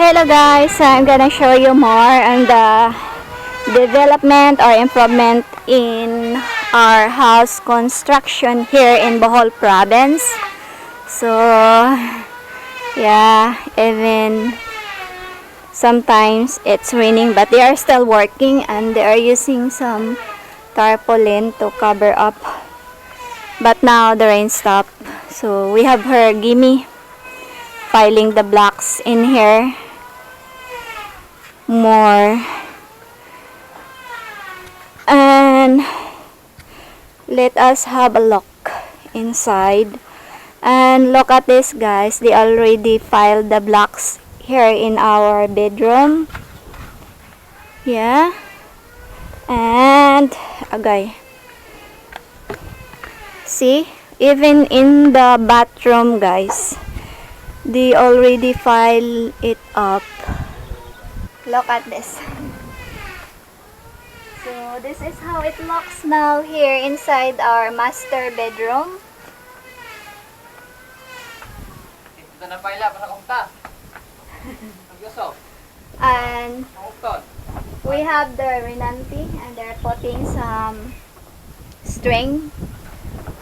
Hello guys, I'm gonna show you more on the development or improvement in our house construction here in Bohol province. So yeah, even sometimes it's raining but they are still working and they are using some tarpaulin to cover up. But now the rain stopped, so we have her Gimme filing the blocks in here more. And let us have a look inside. And look at this guys, they already filed the blocks here in our bedroom. Yeah. And okay, see, even in the bathroom guys, they already file it up. Look at this. So this is how it looks now here inside our master bedroom. And we have the Renanti and they're putting some string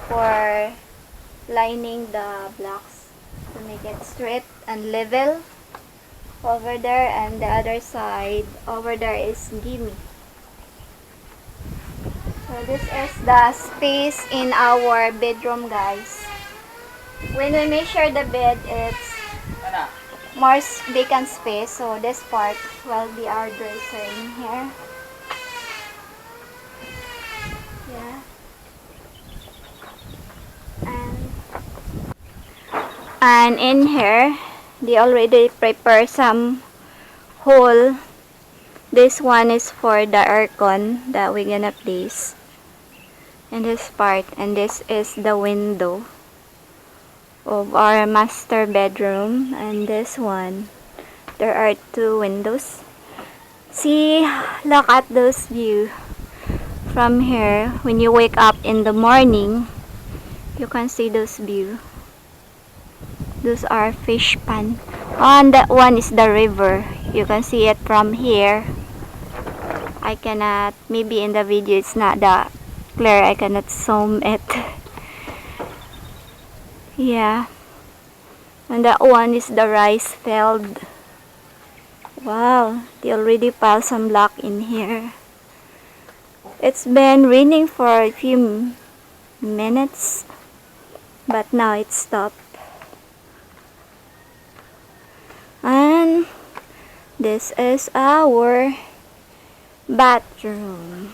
for lining the blocks to make it straight and level over there, and the other side over there is Gimme. So this is the space in our bedroom guys. When we measure the bed, it's more vacant space, so this part will be our dresser in here. Yeah. And in here they already prepare some hole. This one is for the aircon that we're gonna place in this part, and this is the window of our master bedroom. And this one, there are two windows. See, look at those view from here. When you wake up in the morning, you can see those view. Those are fish pond. And that one is the river. You can see it from here. I cannot, maybe in the video it's not that clear, I cannot zoom it. Yeah. And that one is the rice field. Wow, they already piled some block in here. It's been raining for a few minutes, but now it stopped. And this is our bathroom.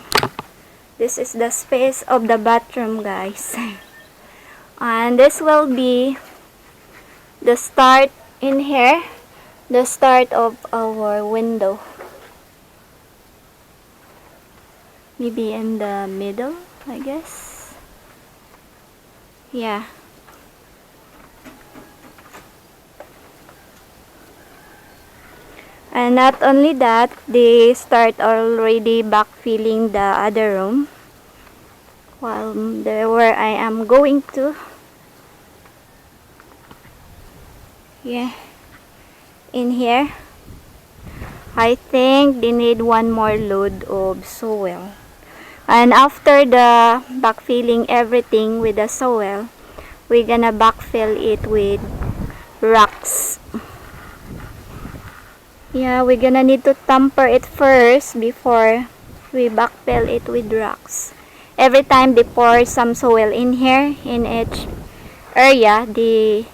This is the space of the bathroom guys. And this will be the start in here, the start of our window. Maybe in the middle, I guess. Yeah. And not only that, they start already backfilling the other room. While there where I am going to. Yeah. In here, I think they need one more load of soil. And after the backfilling everything with the soil, we're gonna backfill it with rocks. Yeah, we're gonna need to tamper it first before we backfill it with rocks. Every time they pour some soil in here, in each area, they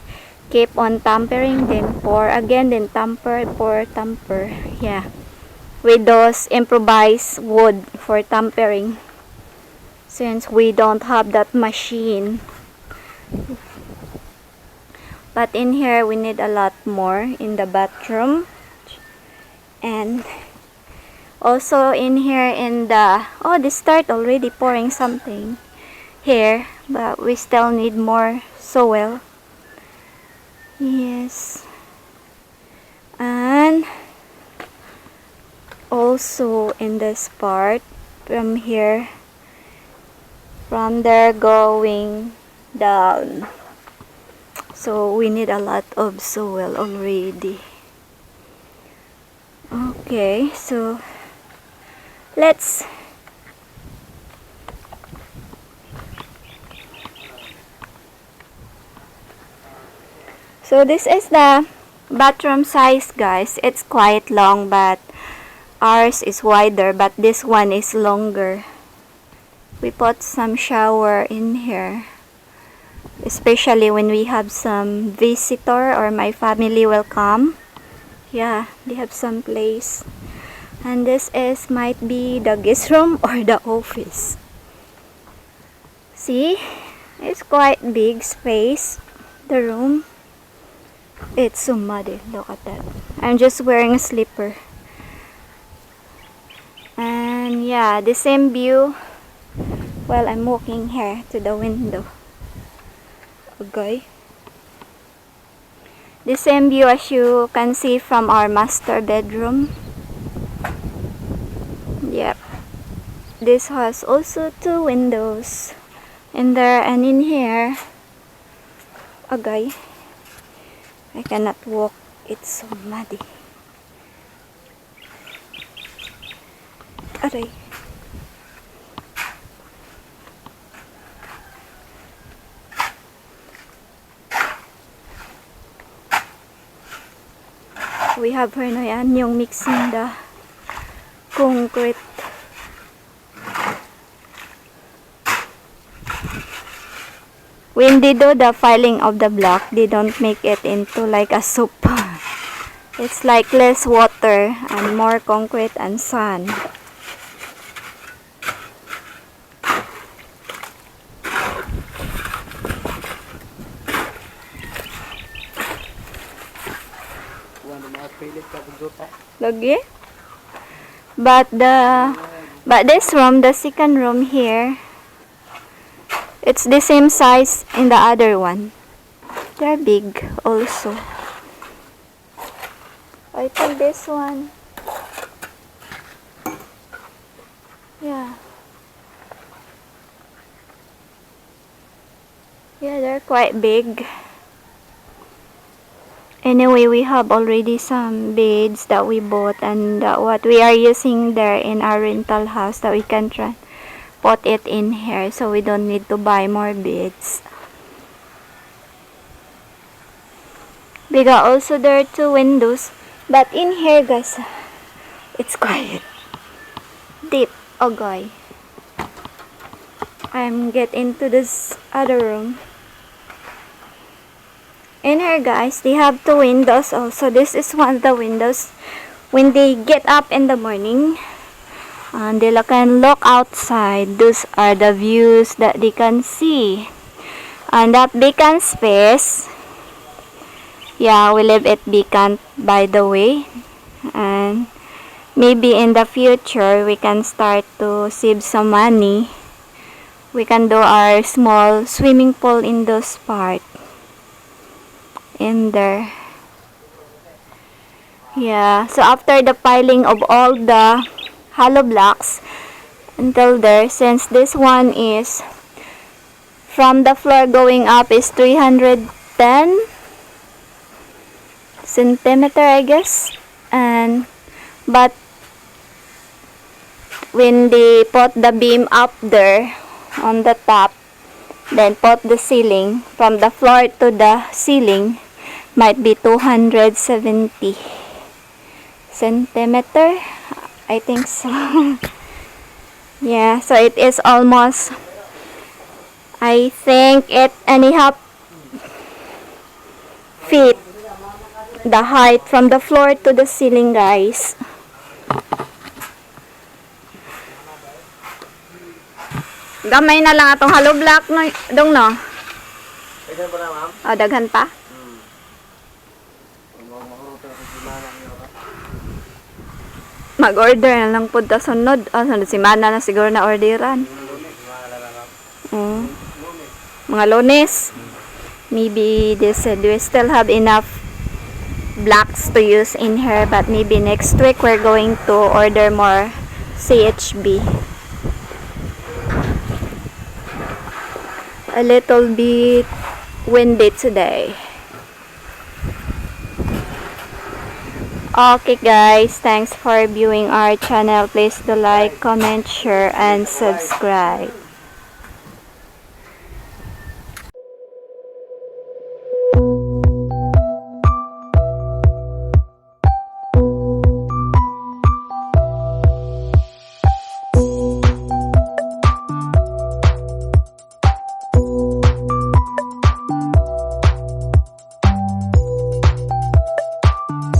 keep on tampering, then pour again, then tamper, pour, tamper. Yeah, with those improvised wood for tampering, since we don't have that machine. But in here, we need a lot more in the bathroom. And also in here in the, oh, they start already pouring something here, but we still need more soil. Yes. And also in this part, from here, from there going down, so we need a lot of soil already. Okay, so let's this is the bathroom size, guys. It's quite long, but ours is wider, but this one is longer. We put some shower in here, especially when we have some visitor or my family will come. Yeah, they have some place. And this is might be the guest room or the office. See, it's quite big space, the room. It's so muddy, look at that. I'm just wearing a slipper. And yeah, the same view while I'm walking here to the window. Okay. The same view as you can see from our master bedroom. Yep. This has also 2 windows. In there and in here. Okay. I cannot walk. It's so muddy. Aray. We have her na yan, yung mixing the concrete. When they do the filing of the block, they don't make it into like a soup. It's like less water and more concrete and sand. Lagi? But this room, the second room here, it's the same size in the other one. They're big also. I think this one, yeah, they're quite big. Anyway, we have already some beds that we bought, and what we are using there in our rental house, that we can try put it in here, so we don't need to buy more beds. Because also there are 2 windows, but in here, guys, it's quiet, deep. Okay, I'm get into this other room. In here, guys, they have 2 windows also. This is one of the windows. When they get up in the morning and they can look outside, those are the views that they can see. And that vacant space, yeah, we leave it vacant, by the way. And maybe in the future, we can start to save some money. We can do our small swimming pool in those parts. In there. Yeah, so after the piling of all the hollow blocks until there, since this one is from the floor going up is 310 centimeter, I guess. And but when they put the beam up there on the top, then put the ceiling from the floor to the ceiling, might be 270 centimeter, I think so. Yeah, so it is almost, I think it anyhow feet the height from the floor to the ceiling, guys. Gamay na lang atong hollow block no, dong no. Daghan pa na, ma'am? Oh, daghan pa. Mag-order na lang po ta sunod. Sunod simana na siguro na orderan. Mga Lunes. Maybe they said we still have enough blocks to use in here, but maybe next week we're going to order more CHB. A little bit windy today. Okay guys, thanks for viewing our channel. Please do like, comment, share, and subscribe.